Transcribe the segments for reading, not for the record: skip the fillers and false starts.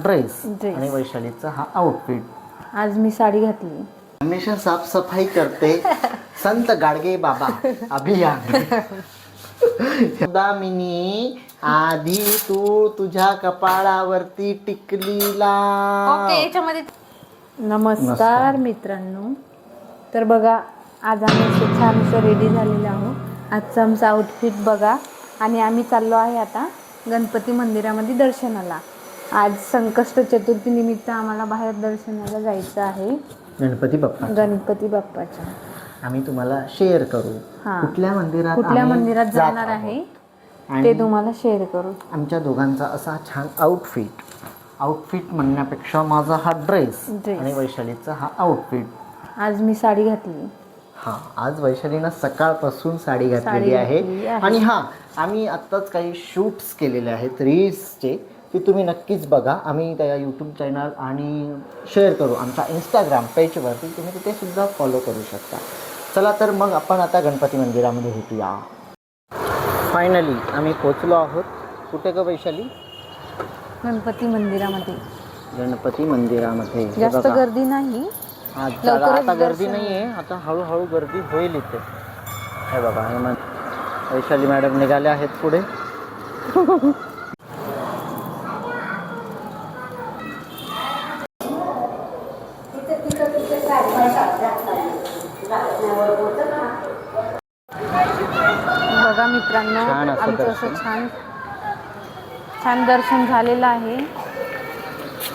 Dress आणि वैशालीचा हा outfit. आज मी साडी घातली. हमेशा साफसफाई करते संत गाडगे बाबा अभियान. दामिनी आधी तू तुझ्या कपाळावरती टिकलीला. ओके याच्यामध्ये. नमस्कार मित्रांनो. तर बघा आज आम्ही असं छान असं रेडी झालेलो आहोत. आजचं आमचं आउटफिट बघा. आणि आम्ही चाललो आहे आता गणपती मंदिरामध्ये दर्शनाला. आज संकष्ट चतुर्थी निमित्त आम्हाला बाहेर दर्शनाला जायचं आहे. गणपती बाप्पाच्या आम्ही तुम्हाला शेअर करू कुठल्या मंदिरात जाणार आहे ते तुम्हाला शेअर करू. आमच्या दोघांचा असा छान आउटफिट म्हणण्यापेक्षा माझा हा ड्रेस आणि वैशालीचा हा आउटफिट. आज मी साडी घातली. आज वैशालीनं सकाळपासून साडी घातलेली आहे. आणि आम्ही आत्ताच काही शूट्स केलेले आहेत रील्सचे, ते तुम्ही नक्कीच बघा. आम्ही त्या यूट्यूब चॅनल आणि शेअर करू आमच्या इंस्टाग्राम पेजवरती, तुम्ही तिथे सुद्धा फॉलो करू शकता. चला तर मग आपण आता गणपती मंदिरामध्ये भेटूया. फायनली आम्ही पोचलो आहोत. कुठे ग वैशाली? गणपती मंदिरामध्ये. जास्त गर्दी नाही आता गर्दी नाही आहे. आता हळूहळू गर्दी होईल इथे. हे बघा वैशाली मॅडम निघाले आहेत पुढे. बघा मित्रांनो आमचं असं छान दर्शन झालेलं आहे.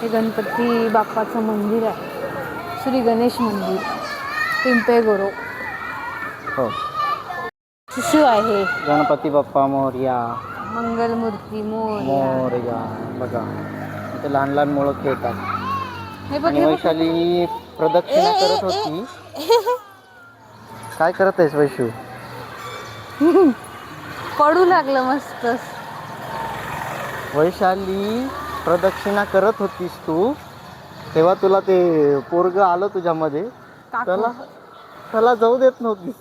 हे गणपती बाप्पाचं मंदिर आहे. श्री गणेश मंदिर पिंपळगोरो. हो शिशू आहे. गणपती बाप्पा मोरया. मंगलमूर्ती मोरया. बघा इथे लहान लहान मुलं खेळतात. आणि वैशाली प्रदक्षिणा करत होती. काय करत आहेस वैशू? पडू लागलं मस्त. वैशाली प्रदक्षिणा करत होतीस तू, तेव्हा तुला ते पोरग आलं तुझ्यामध्ये. त्याला जाऊ देत नव्हती.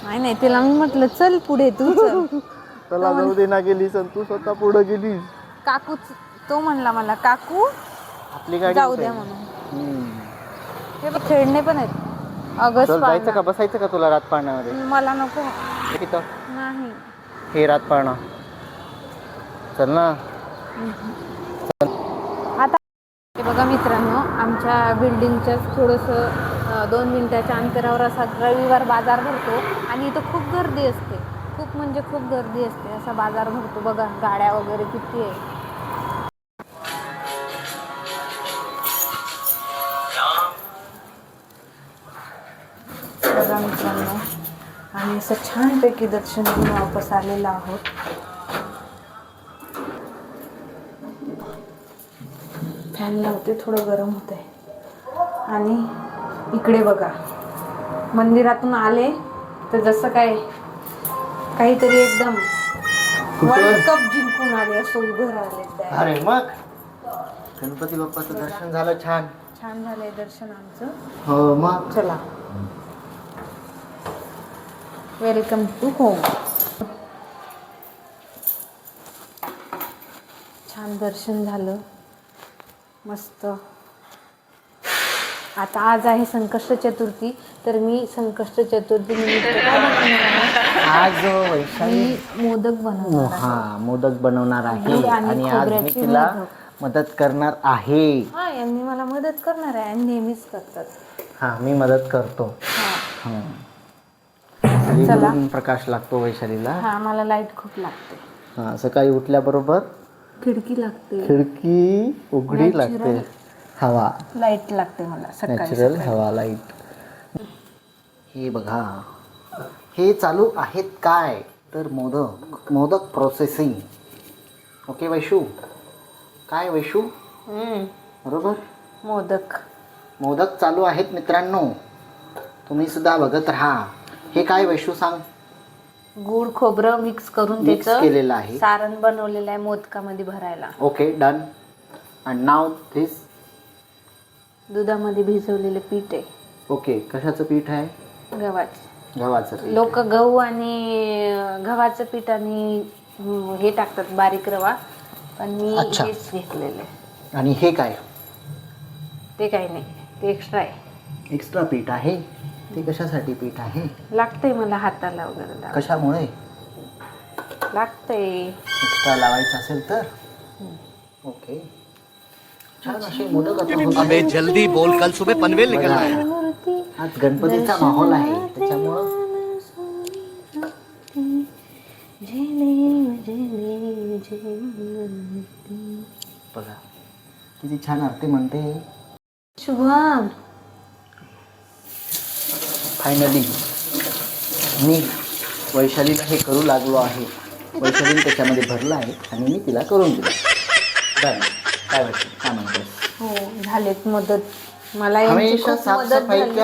नाही तिला मी म्हटलं चल पुढे तू चल. त्याला जाऊ दे ना गेलीस आणि तू स्वतः पुढे गेलीस. काकू तो म्हणला मला काकू आपली गाडी जाऊ द्या म्हणून. हे खेळणे पण आहेत. ऑगस्ट जायचं का बसायचं का तुला रात पाळण्यामध्ये? मला नको. नाही हे रात पाळणा चल ना. आता बघा मित्रांनो आमच्या बिल्डिंगच्याच थोडंसं 2 मिनिटाच्या अंतरावर असा रविवार बाजार भरतो. आणि इथं खूप गर्दी असते. खूप म्हणजे खूप गर्दी असते. असा बाजार भरतो बघा. गाड्या वगैरे किती आहे. बघा मित्रांनो आम्ही असं छानपैकी दर्शन घेऊन वापस आलेलो आहोत. फॅन लावते थोडं गरम होत आहे. आणि इकडे बघा मंदिरातून आले तर जसं काहीतरी एकदम वर्ल्ड कप जिंकून आले असं उभं राहिले. अरे मग गणपती बाप्पाचं दर्शन झालं. छान झालंय दर्शन आमचं. हो मग चला वेलकम टू होम. छान दर्शन झालं मस्त. आता आज आहे संकष्ट चतुर्थी. तर मी संकष्ट चतुर्थी निमित्त आज वैशाली मोदक बनवणार आहे. आणि आज मी तिला मदत करणार आहे. यांनी मला मदत करणार आहे आणि नेहमीच करतात. मी मदत करतो. चला प्रकाश लागतो वैशालीला. मला लाईट खूप लागते. सकाळी उठल्याबरोबर खिडकी लागते. खिडकी उघडी लागते. हवा लाईट लागते मला सकाळी. नॅचरल हवा लाईट. हे बघा हे चालू आहेत काय तर मोदक प्रोसेसिंग. ओके वैशू. काय वैशू? बरोबर मोदक चालू आहेत मित्रांनो. तुम्ही सुद्धा बघत राहा. हे काय वैशू सांग? गुळ खोबरं मिक्स करून त्याचं केलेलं आहे. सारण बनवलेलं आहे मोदकामध्ये भरायला. Okay done. And now this दुधामध्ये भिजवलेलं पीठ आहे. ओके कशाचं पीठ आहे? गव्हाचं पीठ. लोक गहू आणि गव्हाचं पीठ आणि हे टाकतात बारीक रवा. पण मी हेच घेतलेलं आहे. आणि हे काय? ते काही नाही, ते एक्स्ट्रा आहे. एक्स्ट्रा पीठ आहे. ते कशासाठी पीठ आहे? लागतंय मला हाताला वगैरे कशामुळे लागतंय. एक्स्ट्रा लावायचं असेल तर ओके. छान असे मोदक आता होत अबे जल्दी बोल, कल सुबह पनवेल निकलना है. मूर्ती आज गणपतीचा माहोल आहे त्याच्यामुळं बघा किती छान आरती म्हणते. शुभम फायनली मी वैशालीला हे करू लागलो आहे. वैशालीने त्याच्यामध्ये भरलं आहे आणि मी तिला करून दिलं. डन. काय वाटतं? काय म्हणतेस? हो झालेत मदत. मला यांची हमेशा खूप मदत झाली.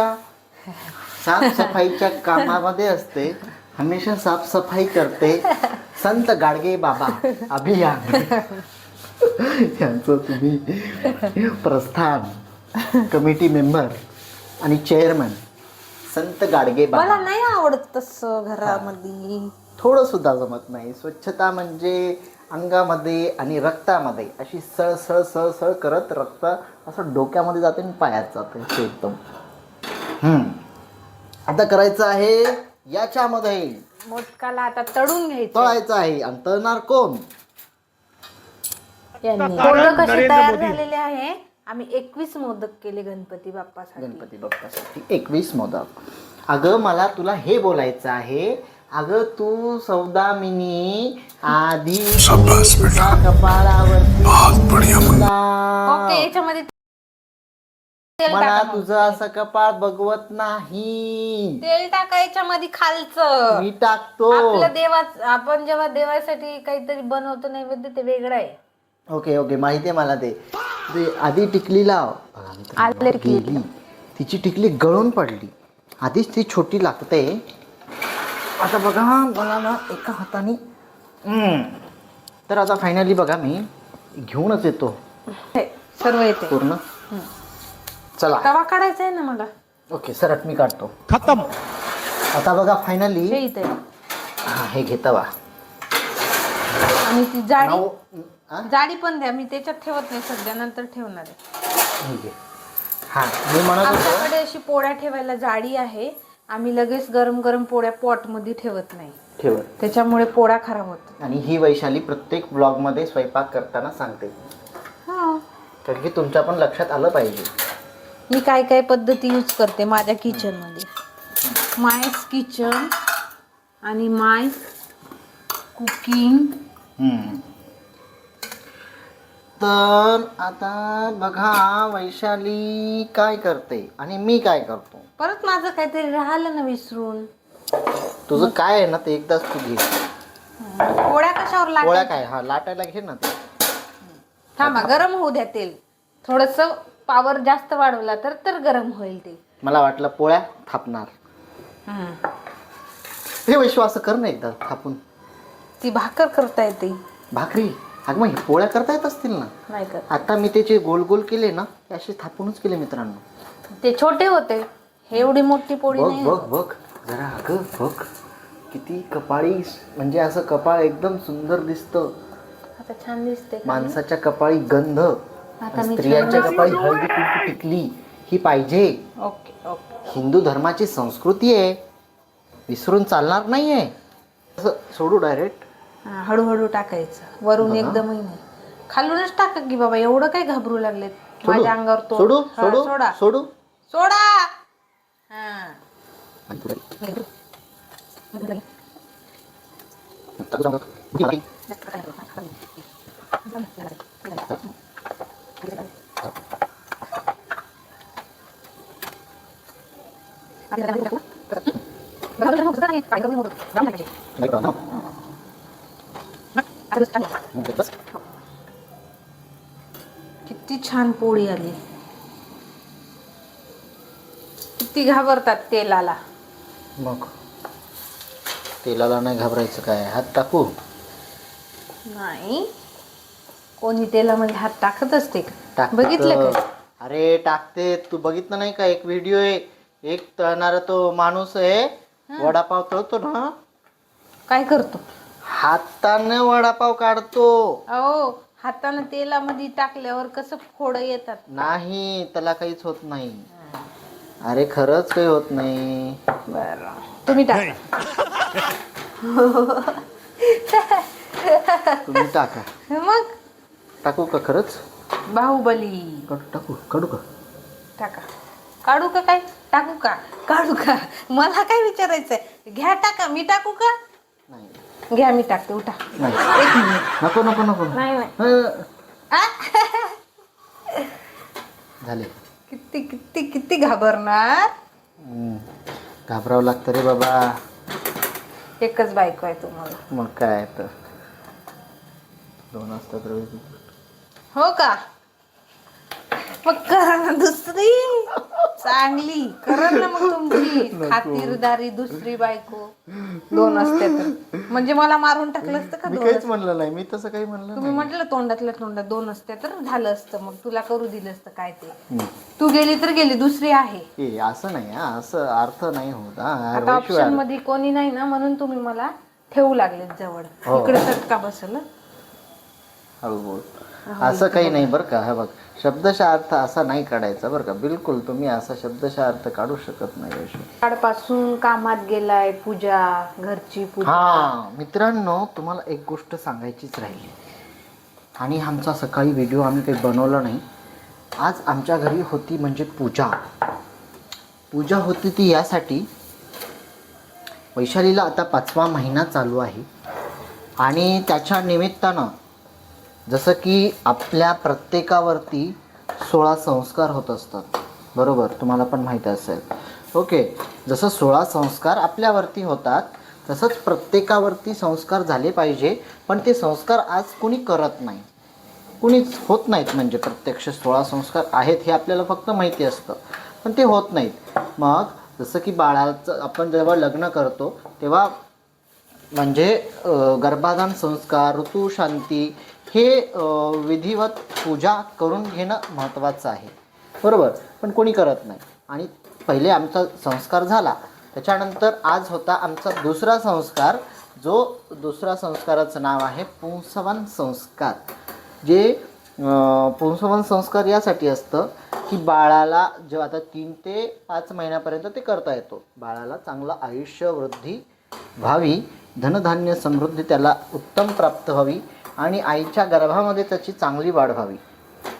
साफसफाईच्या कामामध्ये असते. हमेशा साफसफाई करते संत गाडगे बाबा अभियान यांचं तुम्ही प्रस्थान कमिटी मेंबर आणि चेअरमन संत गाडगे मला बाबा. नाही आवडत तसं घरामध्ये. थोडं सुद्धा जमत नाही. स्वच्छता म्हणजे अंगामध्ये आणि रक्तामध्ये अशी सळ सळ सळ सळ करत रक्त असं डोक्यामध्ये जाते आणि पायात जाते असं एकदम. आता करायचं आहे याच्यामध्ये मोदकाला आता तळून घ्यायचं. तळायचं आहे. आणि तळणार कोण? मोदक कसे तयार झालेले आहे. आम्ही 21 मोदक केले गणपती बाप्पासाठी. गणपती बाप्पासाठी 21 मोदक. अगं मला तुला हे बोलायचं आहे. अगं तू सौदामिनी आधी तुझ्या कपाळावरती ओके याच्यामध्ये तेल मला टाका मग. तुझं असं कपाळ बघवत नाही. तेल टाका याच्यामध्ये खालचं. मी टाकतो. आपलं आपण जेव्हा देवासाठी काहीतरी बनवतो नैवेद्य ते वेगळं आहे. ओके ओके माहिती आहे मला ते आधी टिकली लाव. आले टिकली. गेली. तिची टिकली गळून पडली. आधीच ती छोटी लागते. आता बघा मला ना एका हाताने तर आता फायनली बघा मी घेऊनच येतो सर्व येते पूर्ण. चला तवा काढायचा आहे ना मला. ओके सरट मी काढतो. खत्म. आता बघा फायनली हे इथे हे घेता वा आणि ती जाडी पण द्या. मी त्याच्यात ठेवत नाही सध्या, नंतर ठेवणार आहे. ठीक आहे. हां मी म्हणत होतो आमच्याकडे अशी पोळ्या ठेवायला जाडी आहे. आम्ही लगेच गरम गरम पोळ्या पॉटमध्ये ठेवत नाही. ठेवत. त्याच्यामुळे पोळ्या खराब होतात. आणि ही वैशाली प्रत्येक ब्लॉगमध्ये स्वयंपाक करताना सांगते कारण की तुमच्या पण लक्षात आलं पाहिजे. मी काय काय पद्धती यूज करते माझ्या किचनमध्ये. मायस किचन आणि माय कुकिंग. तर आता बघा वैशाली काय करते आणि मी काय करतो. परत माझं काहीतरी राहिलं ना विसरून. तुझं काय आहे ना ते एकदाच तू घे. पोळ्या कशावर पोळ्या लाटायच्या? काय हा लाटायला घे ना ते. थांबा गरम होऊ द्या तेल. थोडस पावर जास्त वाढवला तर गरम होईल ते. मला वाटलं पोळ्या थापणार. हे वैश्व असं कर ना एकदा थापून. ती भाकर करता येते. भाकरी अगं मग पोळ्या करता येत असतील ना. नाही कर. आता मी त्याचे गोल गोल केले ना ते असे थापूनच केले मित्रांनो. ते छोटे होते. हे एवढी मोठी पोळी बघ नाही. बघ बघ जरा अगं बघ किती कपाळी म्हणजे असं कपाळ एकदम सुंदर दिसतं. आता छान दिसते. माणसाच्या कपाळी गंध आता मी स्त्रियांच्या कपाळी हळदी कुंकू टिकली ही पाहिजे. Okay okay. हिंदू धर्माची संस्कृती आहे. विसरून चालणार नाहीये. असं सोडू डायरेक्ट. हळूहळू टाकायचं वरून एकदमही नाही. खालूनच टाका की बाबा. एवढं काय घाबरू लागलेत माझ्या अंगावर. तो सोडू हा, सोडू सोडा सोडू सोडा. हा किती छान पोळी आली. किती घाबरतात तेलाला. मग तेलाला नाही घाबरायचं काय. हात टाकू. नाही कोणी तेलामध्ये हात टाकत असते का? टाकतात. बघितलं का? अरे टाकते. तू बघितलं नाही का एक व्हिडिओ आहे. एक तळणारा तो माणूस आहे वडापाव तळतो ना. काय करतो? हाताने वडापाव काढतो. अहो हातानं तेलामध्ये टाकल्यावर कसं फोडं येतात. नाही, त्याला काहीच होत नाही. अरे खरंच काही होत नाही. बरं तुम्ही टाका. तुम्ही टाका. मग टाकू का खरंच? बाहुबली काढू का? टाका. काढू का काय? टाकू का? काढू का? मला काय विचारायचंय? घ्या टाका. मी टाकू का? नाही घ्या मी टाकते. उठा. नाही, एक मिनिट. नको नको नको. नाही नाही. झाले. किती किती किती घाबरणार. घाबरावं लागतं रे बाबा. एकच बायको आहे तुम्हाला. मग काय तर 2 असतात रोज. हो का? मग करा ना दुसरी चांगली. करा ना मग तुमची खातिरदारी दुसरी बायको. 2 असते तर म्हणजे मला मारून टाकलं असतं का? मी 2 काहीच म्हणलं नाही. मी तसं काही म्हणलं तुम्ही नाही. म्हटलं तोंडातल्या तोंडात 2 असते तर झालं असतं. मग तुला करू दिलं असतं काय ते. तू गेली तर गेली. दुसरी आहे. ए असं नाही हा, असं अर्थ नाही होत हा. आता ऑप्शन मध्ये कोणी नाही ना म्हणून तुम्ही मला ठेवू लागलेत जवळ. इकडे चटका बसल. हळू बोल. असं काही नाही बरं का. हे बघ, शब्दशः अर्थ असा नाही काढायचा बरं का. बिलकुल तुम्ही असा शब्दशः अर्थ काढू शकत नाही. कालपासून कामात गेलाय. पूजा, घरची पूजा. हा मित्रांनो, तुम्हाला एक गोष्ट सांगायचीच राहिली. आणि आमचा सकाळी व्हिडिओ आम्ही काही बनवला नाही. आज आमच्या घरी होती म्हणजे पूजा. पूजा होती ती यासाठी, वैशालीला आता 5वा महिना चालू आहे आणि त्याच्या निमित्तानं जसं की आपल्या प्रत्येकावरती 16 संस्कार होत असतात. बरोबर, तुम्हाला पण माहीत असेल. ओके, जसं 16 संस्कार आपल्यावरती होतात तसंच प्रत्येकावरती संस्कार झाले पाहिजे. पण ते संस्कार आज कुणी करत नाही, कुणीच होत नाहीत. म्हणजे प्रत्यक्ष 16 संस्कार आहेत हे आपल्याला फक्त माहिती असतं, पण ते होत नाहीत. मग जसं की बाळाचं आपण जेव्हा लग्न करतो तेव्हा म्हणजे गर्भाधान संस्कार, ऋतुशांती हे विधिवत पूजा करून घेणं महत्त्वाचं आहे. बरोबर, पण कोणी करत नाही. आणि पहिले आमचा संस्कार झाला, त्याच्यानंतर आज होता आमचा दुसरा संस्कार. जो दुसरा संस्काराचं नाव आहे पुंसवन संस्कार. जे पुंसवन संस्कार यासाठी असतं की बाळाला जेव्हा आता 3 ते 5 महिन्यापर्यंत ते करता येतो. बाळाला चांगलं आयुष्य वृद्धी व्हावी, धनधान्य समृद्धी त्याला उत्तम प्राप्त व्हावी आणि आईच्या गर्भामध्ये त्याची चांगली वाढ व्हावी,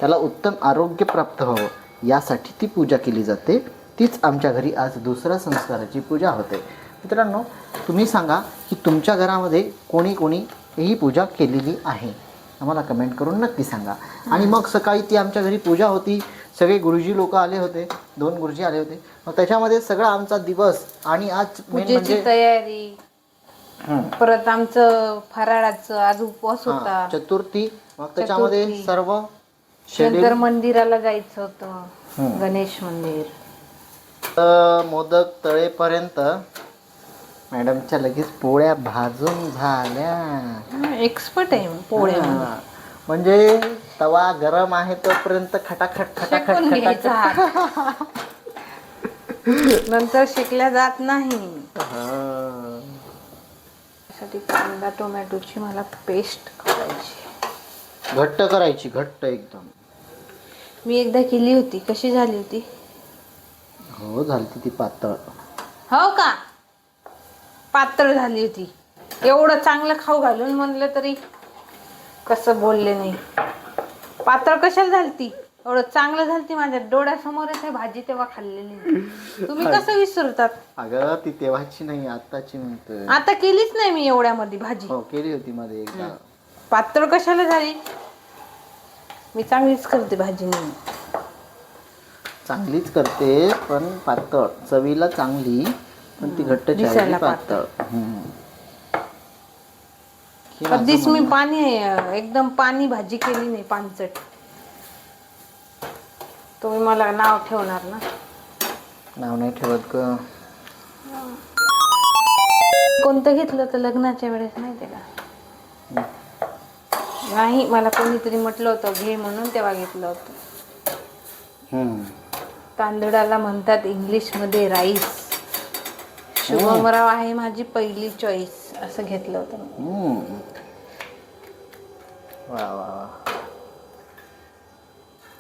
त्याला उत्तम आरोग्य प्राप्त व्हावं, यासाठी ती पूजा केली जाते. तीच आमच्या घरी आज दुसऱ्या संस्काराची पूजा होते. मित्रांनो, तुम्ही सांगा की तुमच्या घरामध्ये कोणी कोणी ही पूजा केलेली आहे, आम्हाला कमेंट करून नक्की सांगा. आणि मग सकाळी ती आमच्या घरी पूजा होती. सगळे गुरुजी लोक आले होते, 2 गुरुजी आले होते. मग त्याच्यामध्ये सगळा आमचा दिवस आणि आज मेन म्हणजे तयारी, परत आमचं फराळाचं आज उपवास होता. चतुर्थी. मग त्याच्यामध्ये सर्व शंकर मंदिराला जायचं होतं, गणेश मंदिर. मोदक तळेपर्यंत मॅडमच्या लगेच पोळ्या भाजून झाल्या. एक्सपर्ट आहे पोळ्या. म्हणजे तवा गरम आहे तोपर्यंत खटाखट खटाखट खटाखट. नंतर शिकल्या जात नाही. साठी कांदा टोमॅटोची मला पेस्ट करायची, घट्ट करायची, घट्ट एकदम. मी एकदा केली होती. कशी झाली होती? हो, झाली ती पातळ. हो का? पातळ झाली होती. एवढं चांगलं खाऊ घालून म्हणलं तरी कसं बोलले नाही. पातळ कशाला झालती? एवढं चांगलं झालती. माझ्या डोळ्यासमोरच आहे भाजी तेव्हा खाल्लेली. तुम्ही कसं विसरतात? अगं ती तेव्हाची नाही, आताची म्हणतोय. आता केलीच नाही मी एवढ्यामध्ये भाजी. हो, केली होती मध्ये एकदा. पातळ कशाला झाली? मी चांगलीच करते भाजी. नाही चांगलीच करते पण पातळ. चवीला चांगली पण ती घट्ट दिसायला पातळ. कधीच मी पाणी एकदम पाणी भाजी केली नाही, पानचट. तुम्ही मला नाव ठेवणार ना? नाव नाही ठेवत ग. कोणतं घेतलं तर लग्नाच्या वेळेस माहितीये का? नाही, मला कोणीतरी म्हटलं होतं घे म्हणून तेव्हा घेतलं होतं. तांदळाला म्हणतात इंग्लिश मध्ये राईस. शुभमराव आहे माझी पहिली चॉईस असं घेतलं होतं. वा वा वा.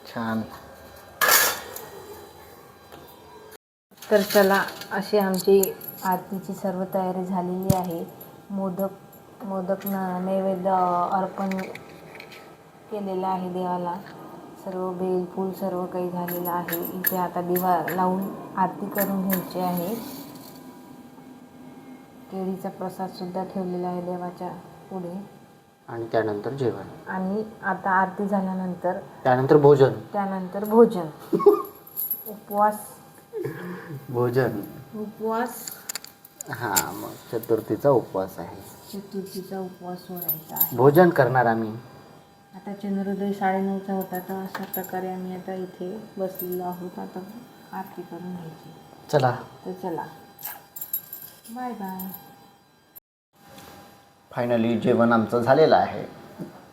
छान. तर चला, अशी आमची आरतीची सर्व तयारी झालेली आहे. मोदक नैवेद्य अर्पण केलेलं आहे देवाला. सर्व बेल फूल सर्व काही झालेलं आहे. इथे आता दिवा लावून आरती करून घ्यायची आहे. केळीचा प्रसाद सुद्धा ठेवलेला आहे देवाच्या पुढे. आणि त्यानंतर जेवण. आणि आता आरती झाल्यानंतर त्यानंतर भोजन. उपवास. हा, मग चतुर्थीचा उपवास आहे. चतुर्थीचा उपवास सोडायचा आहे. भोजन करणार आम्ही. आता चंद्रोदय 9:30चा होता, तर अशा प्रकारे आम्ही आता इथे बसलेलो आहोत. आता आरती करून घ्यायची. चला. तर चला, बाय बाय. फायनली जेवण आमचं झालेलं आहे.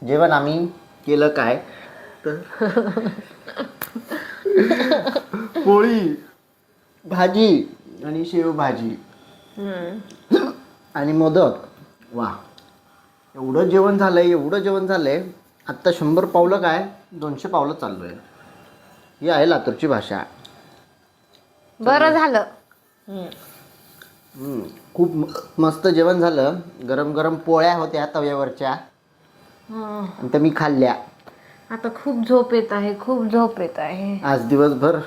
जेवण आम्ही केलं काय तर पोळी, भाजी आणि शेवभाजी आणि मोदक. वा, एवढं जेवण झालंय. आत्ता 100 पावलं काय 200 पावलं चाललो आहे. ही आहे लातूरची भाषा. बरं झालं. खूप मस्त जेवण झालं. गरम गरम पोळ्या होत्या तव्यावरच्या आणि त्या मी खाल्ल्या. आता खूप झोप येत आहे. आज दिवसभर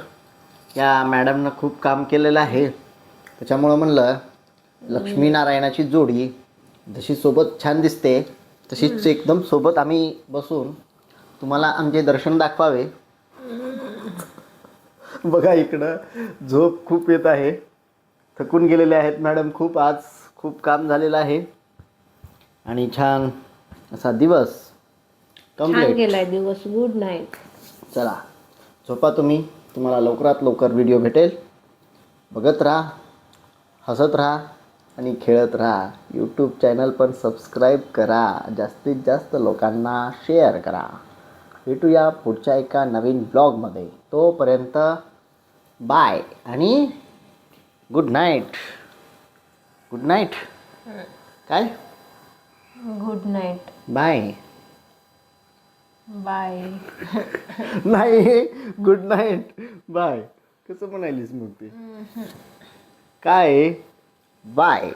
या मॅडमनं खूप काम केलेलं आहे. त्याच्यामुळं म्हणलं लक्ष्मीनारायणाची जोडी जशी सोबत छान दिसते तशीच एकदम सोबत आम्ही बसून तुम्हाला आमचे दर्शन दाखवावे. बघा, इकडं झोप खूप येत आहे. थकून गेलेले आहेत मॅडम खूप. आज खूप काम झालेलं आहे आणि छान असा दिवस छान गेलाय दिवस. Good night. चला, झोपा तुम्ही. तुम्हाला लवकरात लवकर व्हिडिओ भेटेल. बघत राहा, हसत राहा आणि खेळत राहा. यूट्यूब चॅनल पण सबस्क्राईब करा. जास्तीत जास्त लोकांना शेअर करा. भेटूया पुढच्या एका नवीन ब्लॉगमध्ये. तोपर्यंत बाय आणि गुड नाईट. काय? Good night. बाय. नाही, गुड नाईट बाय कसं म्हणालीस मग ते? काय बाय.